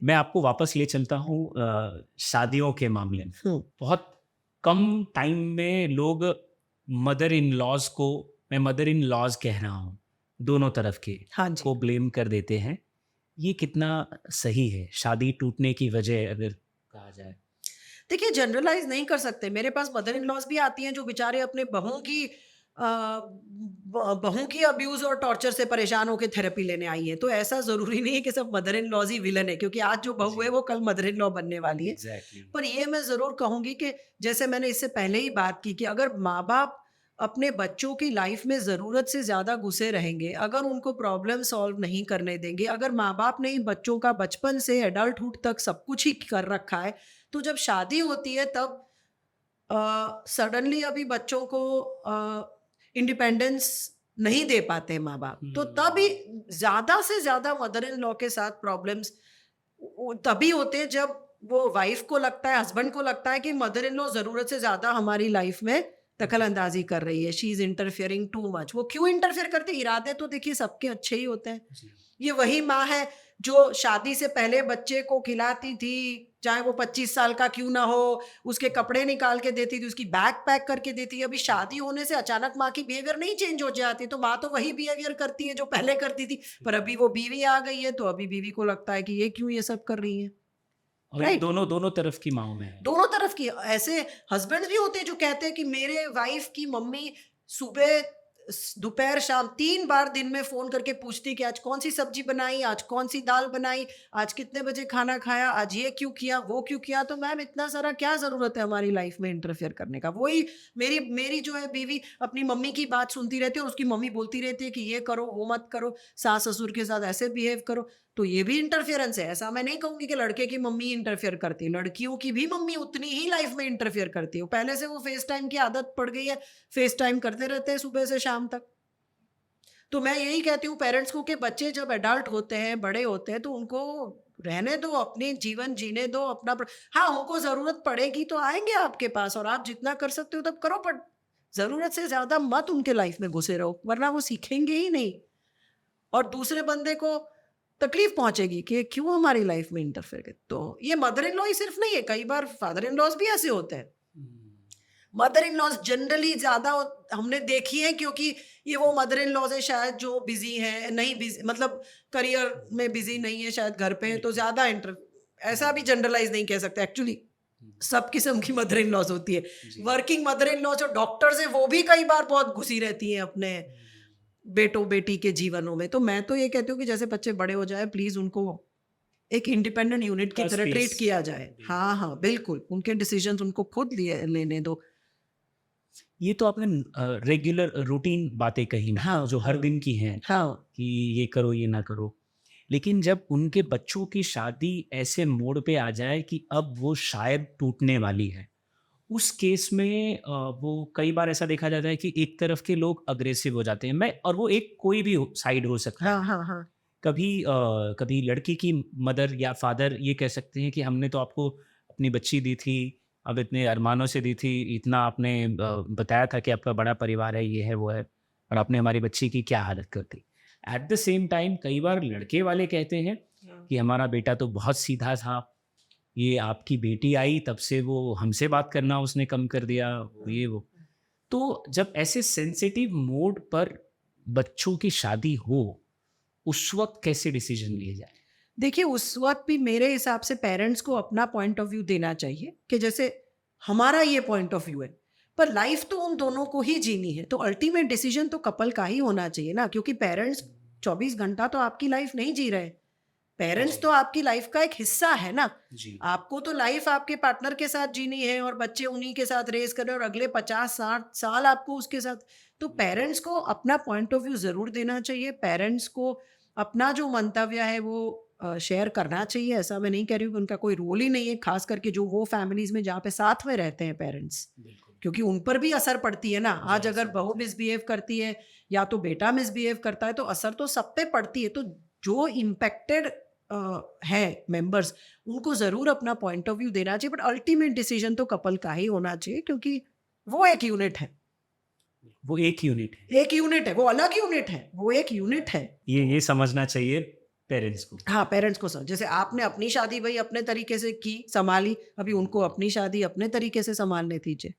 मैं आपको वापस ले चलता हूँ शादियों के मामले में। हुँ, बहुत कम टाइम में लोग मदर इन लॉज़ को, मैं मदर इन लॉज़ कह रहा हूँ, दोनों तरफ के हाँ जी। को ब्लेम कर देते हैं। ये कितना सही है? शादी टूटने की वजह अगर कहा जाए। देखिए जनरलाइज़ नहीं कर सकते। मेरे पास मदर इन लॉज़ भी आती हैं जो बेचारे अपने बहू की बहू की अब्यूज़ और टॉर्चर से परेशान होके थेरेपी लेने आई हैं। तो ऐसा ज़रूरी नहीं है कि सब mother in laws he villain है, क्योंकि आज जो बहू है जी, वो कल मदर इन लॉ बनने वाली है। एग्ज़ैक्टली। पर ये मैं ज़रूर कहूँगी कि जैसे मैंने इससे पहले ही बात की कि अगर माँ-बाप अपने बच्चों की लाइफ़ में ज़रूरत से ज़्यादा घुसे रहेंगे, अगर उनको प्रॉब्लम सॉल्व नहीं करने देंगे, अगर माँ-बाप ने ही बच्चों का बचपन से एडल्टहुड तक सब कुछ ही कर रखा है, तो जब शादी होती है तब सडनली अभी बच्चों को इंडिपेंडेंस नहीं दे पाते माँ-बाप। तो तभी हुँ, ज़्यादा से ज़्यादा मदर इन लॉ के साथ प्रॉब्लम्स तभी होते हैं जब वो वाइफ को लगता है, हस्बैंड को लगता है कि मदर इन लॉ ज़रूरत से ज़्यादा हमारी लाइफ में दखल अंदाज़ी कर रही है। She is interfering too much. वो क्यों इंटरफियर करती है? इरादे तो देखिए सबके अच्छे ही होते हैं। जी। ये वही माँ है जो शादी से पहले बच्चे को खिलाती थी, चाहे वो 25 साल का क्यों ना हो, उसके कपड़े निकाल के देती थी, उसकी बैग पैक करके देती थी। अभी शादी होने से अचानक माँ की बिहेवियर नहीं चेंज हो जाती, तो माँ तो वही बिहेवियर करती है जो पहले करती थी। पर अभी वो बीवी आ गई है, तो अभी बीवी को लगता है कि ये क्यों ये सब कर रही है, और ये राइट? दोनों दोनों तरफ की माँओं में है। दोनों तरफ की ऐसे हस्बैंड्स भी होते हैं जो कहते हैं कि मेरे वाइफ की मम्मी सुबह दोपहर शाम 3 बार दिन में फोन करके पूछती कि आज कौन सी सब्जी बनाई, आज कौन सी दाल बनाई, आज कितने बजे खाना खाया, आज ये क्यों किया, वो क्यों किया। तो मैम इतना सारा क्या जरूरत है हमारी लाइफ में इंटरफेयर करने का। वही मेरी मेरी जो है बीवी अपनी मम्मी की बात सुनती रहती है और उसकी मम्मी बोलती रहती है कि ये करो वो मत करो, सास ससुर के साथ ऐसे बिहेव करो। तो ये भी इंटरफेरेंस है। ऐसा मैं नहीं कहूँगी कि लड़के की मम्मी इंटरफेयर करती है, लड़कियों की भी मम्मी उतनी ही लाइफ में इंटरफेयर करती है। पहले से वो फेस टाइम की आदत पड़ गई है, फेस टाइम करते रहते हैं सुबह से शाम तक। तो मैं यही कहती हूँ पेरेंट्स को कि बच्चे जब एडल्ट होते हैं, बड़े होते हैं, तो उनको रहने दो, अपने जीवन जीने दो, अपना हाँ, उनको ज़रूरत पड़ेगी तो आएँगे आपके पास और आप जितना कर सकते हो तब करो, पर ज़रूरत से ज़्यादा मत उनके लाइफ में घुसे रहो, वरना वो सीखेंगे ही नहीं। और दूसरे बंदे को तकलीफ पहुंचेगी कि क्यों हमारी लाइफ में इंटरफेयर कर। तो ये मदर इन लॉ ही सिर्फ नहीं है, कई बार फादर इन लॉज भी ऐसे होते हैं। हुँ, मदर इन लॉज जनरली ज्यादा हमने देखी है, क्योंकि ये वो मदर इन लॉज है शायद जो बिजी है, नहीं बिजी मतलब करियर में बिजी नहीं है, शायद घर पे है, तो बिल्कुल। ज्यादा इंटर ऐसा भी हुँ, जनरलाइज नहीं कह सकते एक्चुअली। हुँ, सब किस्म की मदर इन लॉज होती है। जी। वर्किंग मदर इन लॉ जो डॉक्टर्स है वो भी कई बार बहुत घुसी रहती हैं अपने हुँ, बेटों-बेटी के जीवनों में। तो मैं तो ये कहती हूँ कि जैसे बच्चे बड़े हो जाएँ, प्लीज़ उनको एक इंडिपेंडेंट यूनिट की उनका तरह ट्रीट स्पेस किया जाए। दे दो। हाँ, हाँ, बिल्कुल। उनके डिसीज़न्स उनको खुद लिए लेने दो। ये तो आपने रेगुलर रूटीन बातें कही ना, हाँ, जो हर हाँ। दिन की हैं हाँ। कि ये करो, ये ना करो। लेकिन जब उनके बच्चों की शादी ऐसे मोड़ पे आ जाए कि अब वो शायद टूटने वाली है, उस केस में वो कई बार ऐसा देखा जाता है कि एक तरफ के लोग अग्रेसिव हो जाते हैं। मैं और वो एक कोई भी साइड हो सकता हाँ, है। हाँ, हाँ। कभी लड़की की मदर या फादर ये कह सकते हैं कि हमने तो आपको अपनी बच्ची दी थी, अब इतने अरमानों से दी थी, इतना आपने बताया था कि आपका बड़ा परिवार है, ये है, वो है, और आपने हमारी बच्ची की क्या हालत कर दी। एट द सेम टाइम कई बार लड़के वाले कहते हैं हाँ। कि हमारा बेटा तो बहुत सीधा था, ये आपकी बेटी आई तब से वो हमसे बात करना उसने कम कर दिया, वो ये वो। तो जब ऐसे सेंसिटिव मोड पर बच्चों की शादी हो, उस वक़्त कैसे डिसीज़न लिए जाएँ? देखिए, उस वक़्त भी मेरे हिसाब से पेरेंट्स को अपना पॉइंट ऑफ व्यू देना चाहिए कि जैसे हमारा ये पॉइंट ऑफ व्यू है, पर लाइफ़ तो उन दोनों को ही जीनी है, तो अल्टीमेट डिसीज़न तो कपल का ही होना चाहिए ना, क्योंकि पेरेंट्स 24 घंटा तो आपकी लाइफ़ नहीं जी रहे। पेरेंट्स जी, तो आपकी लाइफ़ का एक हिस्सा है ना। जी। आपको तो लाइफ़ आपके पार्टनर के साथ जीनी है और बच्चे उन्हीं के साथ रेज़ कर रहे हैं और अगले 50-60 साल आपको उसके साथ। तो बिल्कुल। पेरेंट्स को अपना पॉइंट ऑफ व्यू ज़रूर देना चाहिए। पेरेंट्स को अपना जो मंतव्य है वो शेयर करना चाहिए। ऐसा मैं नहीं कह रही हूँ कि उनका कोई रोल ही नहीं है, ख़ास करके जो वो फैमिलीज़ में जहाँ पे साथ में रहते हैं पेरेंट्स। बिल्कुल, क्योंकि उन पर भी असर पड़ती है ना। आज अगर ज़ाहिर-सी बहू बात है। मिसबिहेव करती है या तो बेटा मिसबिहेव करता है, तो असर तो सब पे पड़ती है। तो जो इम्पैक्टेड है मेंबर्स, उनको ज़रूर अपना पॉइंट ऑफ व्यू देना चाहिए, बट अल्टीमेट डिसीजन तो कपल का ही होना चाहिए, क्योंकि वो एक यूनिट है। वो एक यूनिट है। एक यूनिट है, वो अलग यूनिट है, वो एक यूनिट है। ये समझना चाहिए पेरेंट्स को। हाँ, पेरेंट्स को जैसे आपने अपनी शादी भई अपने तरीके से की, सँभाली, अभी उनको अपनी शादी अपने तरीके से सँभालने दीजिए।